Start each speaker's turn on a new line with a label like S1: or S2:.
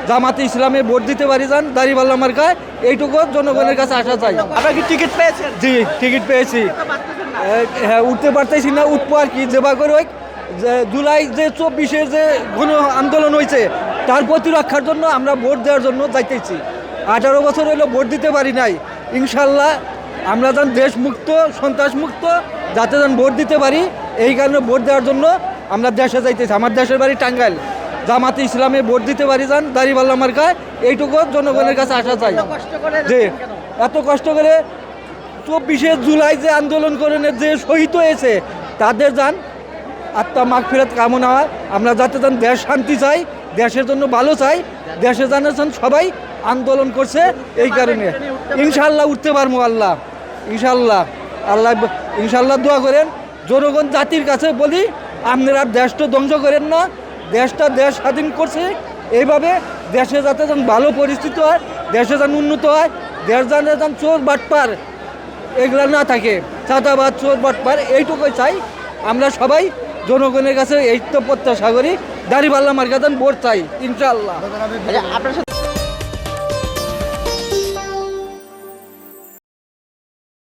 S1: জামাতে ইসলামে ভোট দিতে পারি যান দাঁড়িপাল্লা মার্কায়, এইটুকু জনগণের কাছে আশা চাই।
S2: আপনারা কি টিকিট পেয়েছেন?
S1: জি, টিকিট পেয়েছি। হ্যাঁ, উঠতে পারতেছি না, উঠবো আর কি, যেবা করে হোক। যে জুলাই যে 24-এর যে গণ আন্দোলন হয়েছে তার প্রতিরক্ষার জন্য আমরা ভোট দেওয়ার জন্য যাইতেছি। 18 বছর হলো ভোট দিতে পারি নাই। ইনশাল্লাহ আমরা যেন দেশ মুক্ত, সন্ত্রাস মুক্ত, যাতে যেন ভোট দিতে পারি, এই কারণে ভোট দেওয়ার জন্য আমরা দেশে যাইতেছি। আমার দেশের বাড়ি টাঙ্গাইল। জামাতে ইসলামে ভোট দিতে পারি যান দাঁড়িপাল্লা মার্কায়, এইটুকু জনগণের কাছে আশা চাই। যে এত কষ্ট করে 24শে জুলাই যে আন্দোলন করেন যে শহীদ হয়েছে তাদের যান আত্মা মাগফিরাত কামনা হয়। আমরা যাতে যান দেশ শান্তি চাই, দেশের জন্য ভালো চাই, দেশে জানাচ্ছেন সবাই আন্দোলন করছে, এই কারণে ইনশাল্লাহ উঠতে পারবো। আল্লাহ ইনশাল্লাহ, আল্লাহ ইনশাল্লাহ দোয়া করেন। জনগণ জাতির কাছে বলি, আপনারা দেশটা ধ্বংস করেন না, দেশটা দেশ স্বাধীন করছে, এইভাবে দেশে যাতে যেন ভালো পরিস্থিতি হয়, দেশে যেন উন্নত হয়, দেশ জানে যেন চোর বাটপার এগুলা না থাকে, চাঁদাবাদ চোর বাটপার, এইটুকুই চাই। আমরা সবাই জনগণের কাছে এই তো প্রত্যাশা করি, দাঁড়িপাল্লা মার্কা ভোট চাই ইনশাআল্লাহ।
S2: আপনার